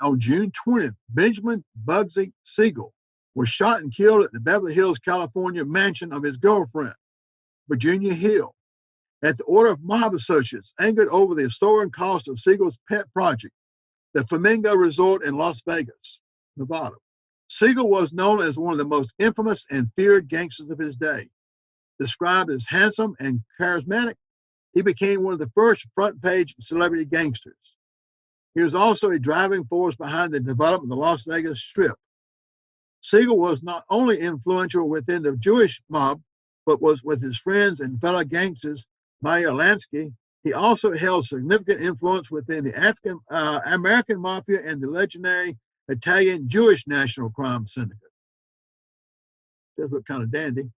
On June 20th, Benjamin Bugsy Siegel was shot and killed at the Beverly Hills, California mansion of his girlfriend, Virginia Hill, at the order of mob associates angered over the soaring cost of Siegel's pet project, the Flamingo Resort in Las Vegas, Nevada. Siegel was known as one of the most infamous and feared gangsters of his day. Described as handsome and charismatic, he became one of the first front-page celebrity gangsters. He was also a driving force behind the development of the Las Vegas Strip. Siegel was not only influential within the Jewish mob, but was with his friends and fellow gangsters, Meyer Lansky. He also held significant influence within the African American Mafia and the legendary Italian Jewish National Crime Syndicate. That's what kind of dandy.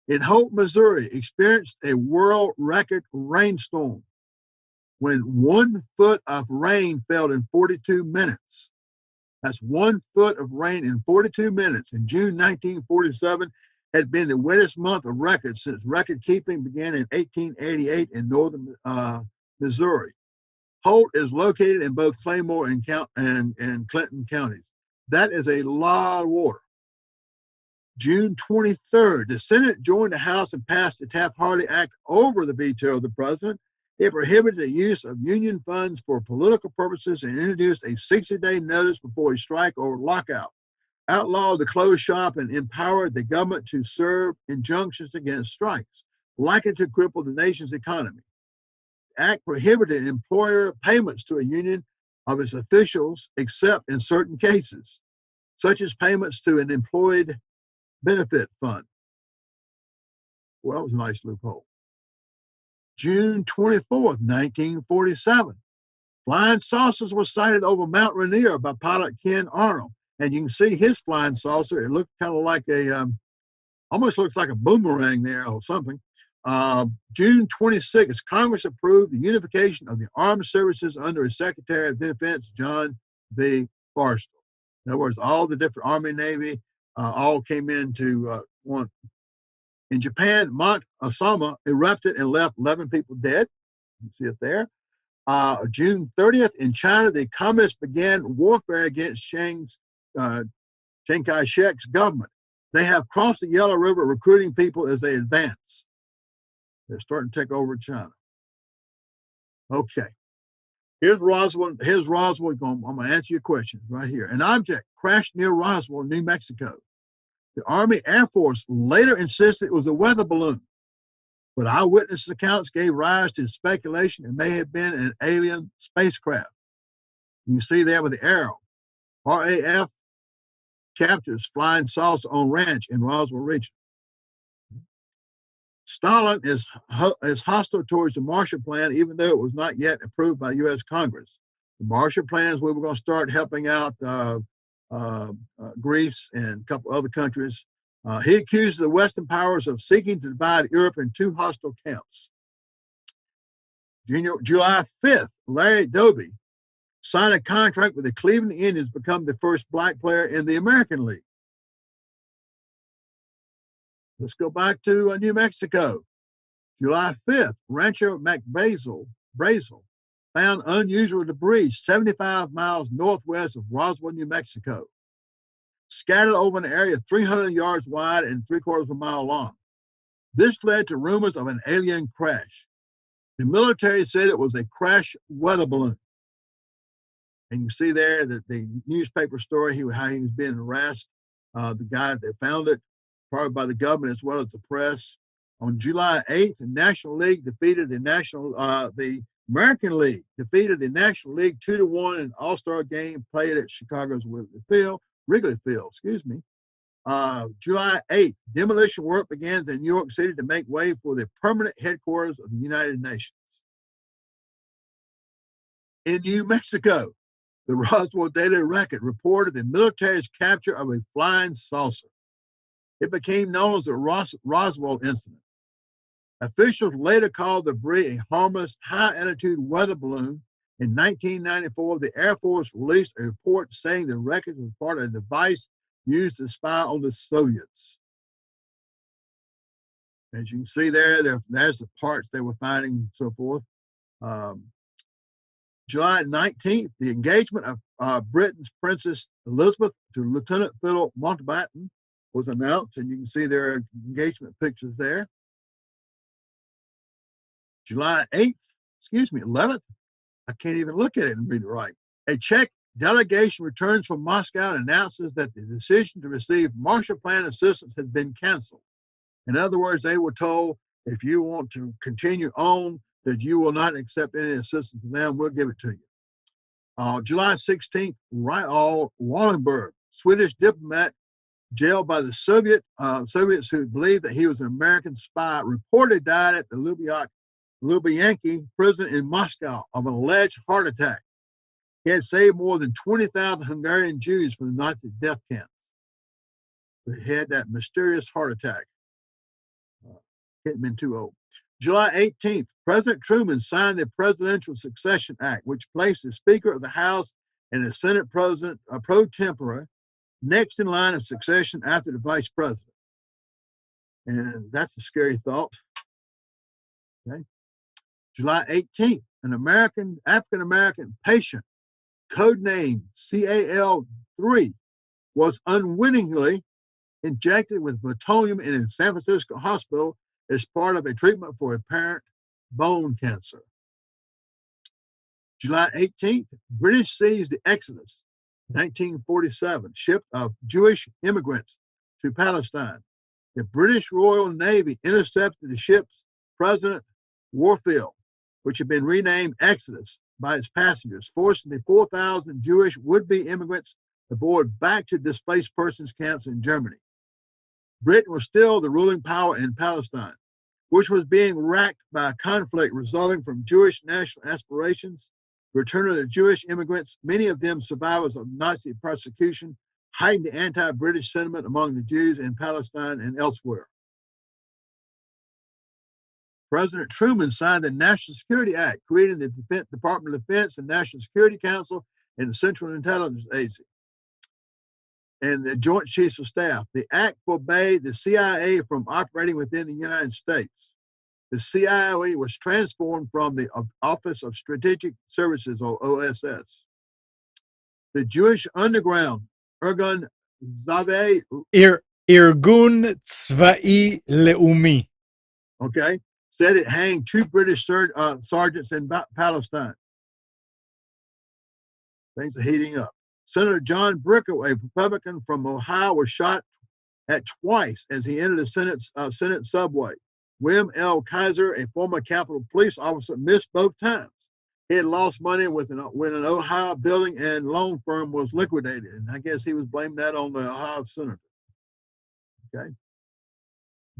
In Hope, Missouri, experienced a world record rainstorm when 1 foot of rain fell in 42 minutes. That's 1 foot of rain in 42 minutes. In June 1947, had been the wettest month of record since record keeping began in 1888 in northern Missouri. Holt is located in both Claymore and Clinton counties. That is a lot of water. June 23rd, the Senate joined the House and passed the Taft-Hartley Act over the veto of the president. It prohibited the use of union funds for political purposes and introduced a 60-day notice before a strike or lockout, outlawed the closed shop, and empowered the government to serve injunctions against strikes, likely to cripple the nation's economy. The act prohibited employer payments to a union of its officials except in certain cases, such as payments to an employed benefit fund. Well, that was a nice loophole. June 24th, 1947, flying saucers were sighted over Mount Rainier by pilot Ken Arnold. And you can see his flying saucer. It looked kind of like almost looks like a boomerang there or something. June 26th, Congress approved the unification of the armed services under a Secretary of Defense, John B. Barstow. In other words, all the different Army, Navy, all came into one. In Japan, Mount Osama erupted and left 11 people dead. You can see it there. June 30th, in China, the communists began warfare against Chiang Kai-shek's government. They have crossed the Yellow River, recruiting people as they advance. They're starting to take over China. Okay. Here's Roswell. I'm going to answer your questions right here. An object crashed near Roswell, New Mexico. The Army Air Force later insisted it was a weather balloon, but eyewitness accounts gave rise to speculation it may have been an alien spacecraft. You can see there with the arrow. RAF captures flying saucer on ranch in Roswell region. Stalin is hostile towards the Marshall Plan, even though it was not yet approved by U.S. Congress. The Marshall Plan is where we're going to start helping out Greece and a couple other countries. He accused the Western powers of seeking to divide Europe in two hostile camps. July 5th, Larry Doby signed a contract with the Cleveland Indians to become the first black player in the American League. Let's go back to New Mexico. July 5th, Rancho McBrazel found unusual debris 75 miles northwest of Roswell, New Mexico, scattered over an area 300 yards wide and 3/4 of a mile long. This led to rumors of an alien crash. The military said it was a crash weather balloon. And you can see there that the newspaper story, how he was being harassed, the guy that found it, probably by the government as well as the press. On July 8th, the National League defeated the American League defeated the National League 2-1 in an All-Star game played at Chicago's Wrigley Field. July 8th, demolition work begins in New York City to make way for the permanent headquarters of the United Nations. In New Mexico, the Roswell Daily Record reported the military's capture of a flying saucer. It became known as the Roswell incident. Officials later called the debris a harmless high-altitude weather balloon. In 1994, the Air Force released a report saying the wreckage was part of a device used to spy on the Soviets. As you can see there's the parts they were finding and so forth. July 19th, the engagement of Britain's Princess Elizabeth to Lieutenant Philip Mountbatten was announced, and you can see their engagement pictures there. July 11th, I can't even look at it and read it right. A Czech delegation returns from Moscow and announces that the decision to receive Marshall Plan assistance has been canceled. In other words, they were told, if you want to continue on, that you will not accept any assistance from them, we'll give it to you. July 16th, Raoul Wallenberg, Swedish diplomat, jailed by the Soviets who believed that he was an American spy, reportedly died at the Lubyanki prison in Moscow of an alleged heart attack. He had saved more than 20,000 Hungarian Jews from the Nazi death camps. But he had that mysterious heart attack. Hadn't been too old. July 18th, President Truman signed the Presidential Succession Act, which placed the Speaker of the House and the Senate President pro tempore next in line of succession after the Vice President. And that's a scary thought. Okay. July 18th, an African-American patient, codenamed CAL3, was unwittingly injected with plutonium in a San Francisco hospital as part of a treatment for apparent bone cancer. July 18th, British seized the Exodus, 1947, ship of Jewish immigrants to Palestine. The British Royal Navy intercepted the ship's President Warfield, which had been renamed Exodus, by its passengers, forcing the 4,000 Jewish would-be immigrants aboard back to displaced persons camps in Germany. Britain was still the ruling power in Palestine, which was being racked by a conflict resulting from Jewish national aspirations. The return of the Jewish immigrants, many of them survivors of Nazi persecution, heightened the anti-British sentiment among the Jews in Palestine and elsewhere. President Truman signed the National Security Act, creating the Department of Defense and National Security Council and the Central Intelligence Agency and the Joint Chiefs of Staff. The act forbade the CIA from operating within the United States. The CIA was transformed from the Office of Strategic Services, or OSS. The Jewish underground, Irgun Tzva'i Leumi. Okay, said it hanged 2 British sergeants in Palestine. Things are heating up. Senator John Bricker, a Republican from Ohio, was shot at twice as he entered the Senate subway. William L. Kaiser, a former Capitol Police officer, missed both times. He had lost money when an Ohio building and loan firm was liquidated, and I guess he was blaming that on the Ohio senator. Okay.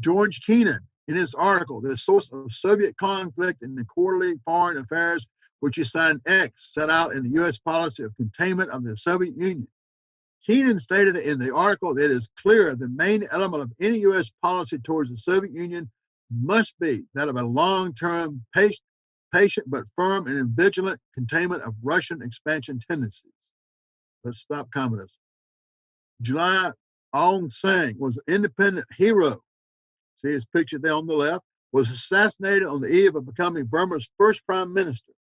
George Kennan, in his article, The Source of Soviet Conflict in the Quarterly Foreign Affairs, which he signed X, set out in the U.S. policy of containment of the Soviet Union. Kennan stated in the article that it is clear the main element of any U.S. policy towards the Soviet Union must be that of a long-term, patient but firm and vigilant containment of Russian expansion tendencies. Let's stop communism. July Aung San was an independent hero. See his picture there on the left, was assassinated on the eve of becoming Burma's first prime minister.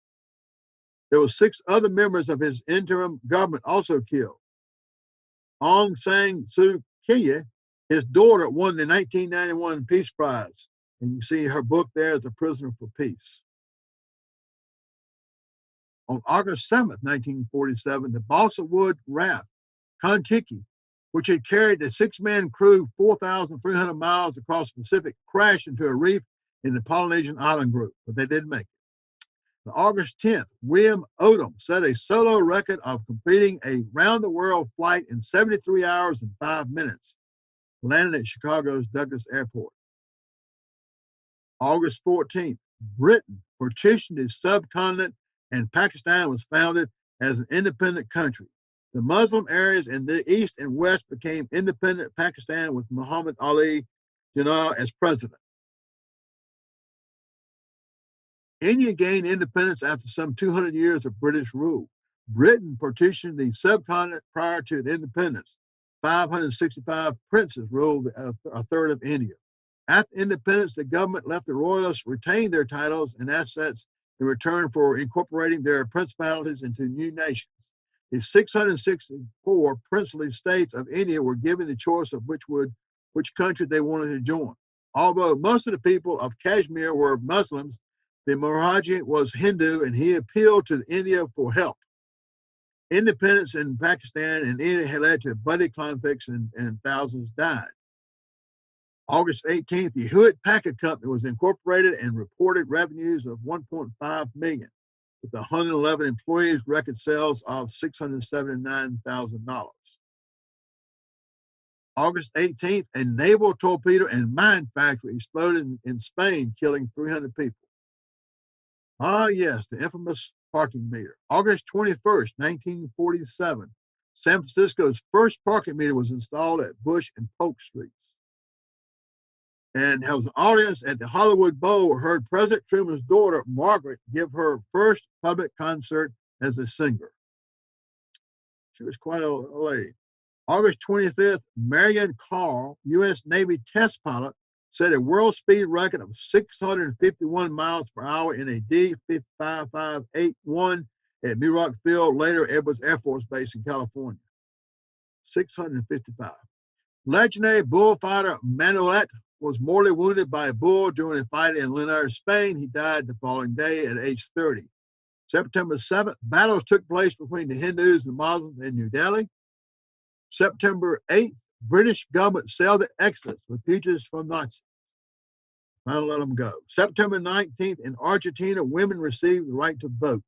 There were 6 other members of his interim government also killed. Aung San Suu Kyi, his daughter, won the 1991 Peace Prize. And you can see her book there as A Prisoner for Peace. On August 7th, 1947, the balsa wood raft, Kon-Tiki, which had carried the 6-man crew 4,300 miles across the Pacific, crashed into a reef in the Polynesian island group, but they didn't make it. On August 10th, William Odom set a solo record of completing a round-the-world flight in 73 hours and 5 minutes, landing at Chicago's Douglas Airport. August 14th, Britain partitioned its subcontinent and Pakistan was founded as an independent country. The Muslim areas in the east and west became independent Pakistan with Muhammad Ali Jinnah as president. India gained independence after some 200 years of British rule. Britain partitioned the subcontinent prior to its independence. 565 princes ruled a third of India. After independence, the government left the royalists retain their titles and assets in return for incorporating their principalities into new nations. The 664 princely states of India were given the choice of which country they wanted to join. Although most of the people of Kashmir were Muslims, the Maharaja was Hindu and he appealed to India for help. Independence in Pakistan and India had led to bloody conflicts and thousands died. August 18th, the Hewlett-Packard Company was incorporated and reported revenues of $1.5 million, with 111 employees, record sales of $679,000. August 18th, a naval torpedo and mine factory exploded in Spain, killing 300 people. Ah, yes, the infamous parking meter. August 21st, 1947, San Francisco's first parking meter was installed at Bush and Polk Streets. And there was an audience at the Hollywood Bowl who heard President Truman's daughter, Margaret, give her first public concert as a singer. She was quite a lady. August 25th, Marion Carl, U.S. Navy test pilot, set a world speed record of 651 miles per hour in a D-5581 at Muroc Field, later Edwards Air Force Base in California. 655. Legendary bullfighter Manuel was mortally wounded by a bull during a fight in Linares, Spain. He died the following day at age 30. September 7th, battles took place between the Hindus and Muslims in New Delhi. September 8th, British government sailed the Exodus with fugitives from Nazis. Finally let them go. September 19th, in Argentina, women received the right to vote.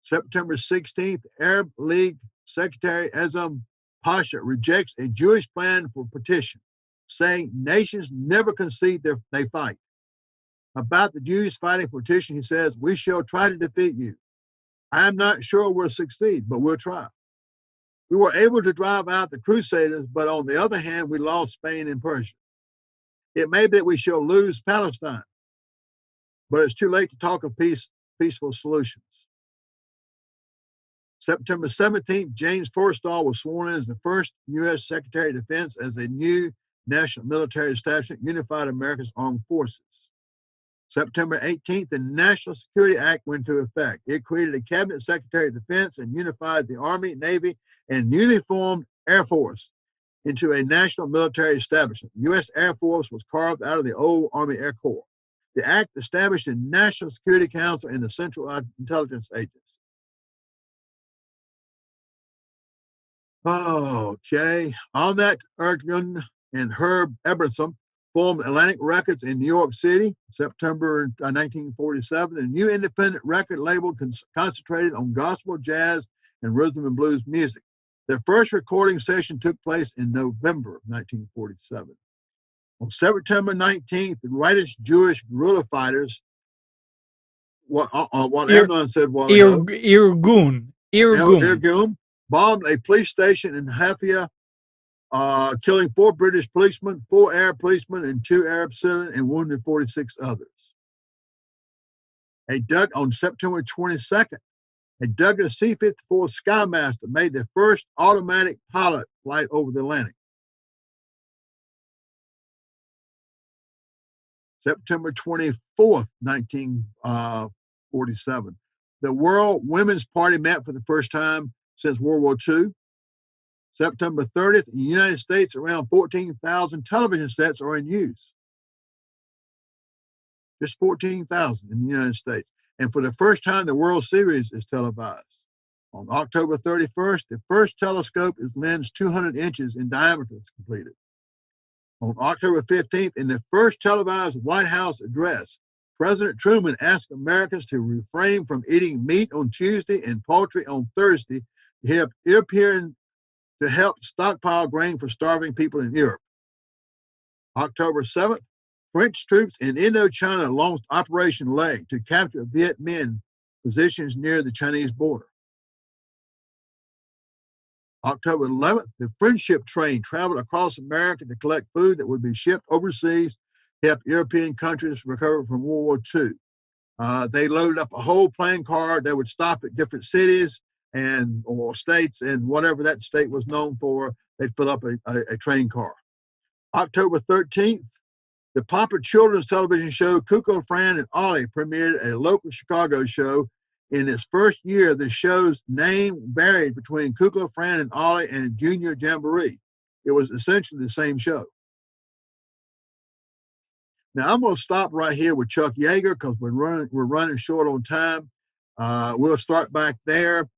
September 16th, Arab League Secretary Azam Pasha rejects a Jewish plan for partition, saying nations never concede they fight. About the Jews fighting for partition, he says, "We shall try to defeat you. I am not sure we'll succeed, but we'll try. We were able to drive out the Crusaders, but on the other hand, we lost Spain and Persia. It may be that we shall lose Palestine, but it's too late to talk of peaceful solutions." September 17th, James Forrestal was sworn in as the first U.S. Secretary of Defense as a new national military establishment, Unified America's Armed Forces. September 18th, the National Security Act went into effect. It created a Cabinet Secretary of Defense and unified the Army, Navy, and newly formed Air Force into a national military establishment. The U.S. Air Force was carved out of the old Army Air Corps. The act established the National Security Council and the Central Intelligence Agency. Okay. Allnut Ergen and Herb Eberson formed Atlantic Records in New York City, September 1947. A new independent record label concentrated on gospel, jazz, and rhythm and blues music. Their first recording session took place in November of 1947. On September 19th, the rightist Jewish guerrilla fighters, what Amnon said was Irgun bombed a police station in Haifa, killing 4 British policemen, 4 Arab policemen, and 2 Arab civilians, and wounded 46 others. On September 22nd, a Douglas C-54 Skymaster made the first automatic pilot flight over the Atlantic. September 24th, 1947, the World Women's Party met for the first time since World War II. September 30th, in the United States, around 14,000 television sets are in use. Just 14,000 in the United States. And for the first time, the World Series is televised. On October 31st, the first telescope is lens 200 inches in diameter is completed. On October 15th, in the first televised White House address, President Truman asked Americans to refrain from eating meat on Tuesday and poultry on Thursday, appearing to help stockpile grain for starving people in Europe. October 7th, French troops in Indochina launched Operation Leg to capture Viet Minh positions near the Chinese border. October 11th, the Friendship Train traveled across America to collect food that would be shipped overseas helped European countries recover from World War II. They loaded up a whole plane car that would stop at different cities or states, and whatever that state was known for, they'd fill up a train car. October 13th, the popular children's television show Kukla, Fran, and Ollie premiered a local Chicago show. In its first year, the show's name varied between Kukla, Fran, and Ollie and Junior Jamboree. It was essentially the same show. Now, I'm going to stop right here with Chuck Yeager because we're running short on time. We'll start back there.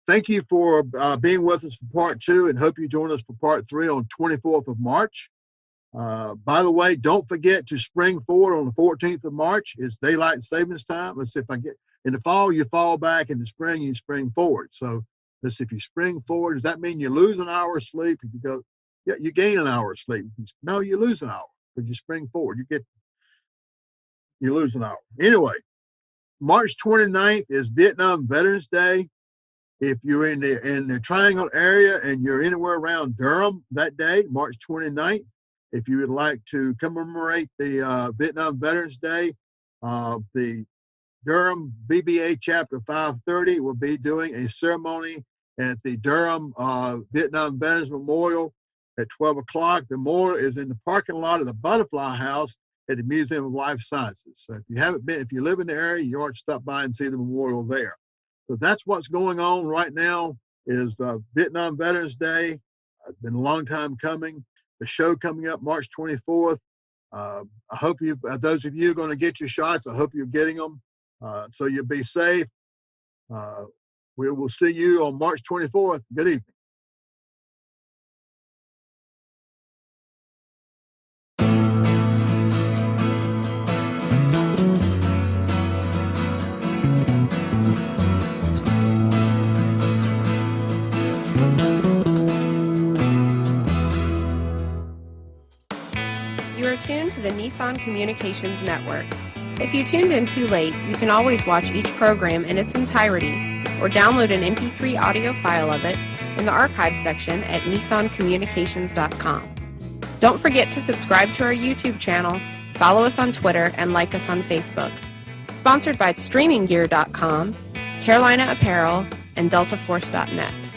Thank you for being with us for part 2, and hope you join us for part 3 on 24th of March. By the way, don't forget to spring forward on the 14th of March. It's daylight savings time. Let's see if I get in the fall, you fall back. In the spring, you spring forward. So let's see, if you spring forward, does that mean you lose an hour of sleep? If you go, yeah, you gain an hour of sleep. No, you lose an hour. But you spring forward, you lose an hour. Anyway, March 29th is Vietnam Veterans Day. If you're in the Triangle area and you're anywhere around Durham that day, March 29th, if you would like to commemorate the Vietnam Veterans Day, the Durham VBA Chapter 530 will be doing a ceremony at the Durham Vietnam Veterans Memorial at 12 o'clock. The memorial is in the parking lot of the Butterfly House at the Museum of Life Sciences. So if you live in the area, you ought to stop by and see the memorial there. So that's what's going on right now is Vietnam Veterans Day. It's been a long time coming. The show coming up March 24th. I hope those of you are going to get your shots, I hope you're getting them so you'll be safe. We will see you on March 24th. Good evening. You are tuned to the Nissan Communications Network. If you tuned in too late, you can always watch each program in its entirety or download an MP3 audio file of it in the archives section at nissancommunications.com. Don't forget to subscribe to our YouTube channel, follow us on Twitter, and like us on Facebook. Sponsored by StreamingGear.com, Carolina Apparel, and DeltaForce.net.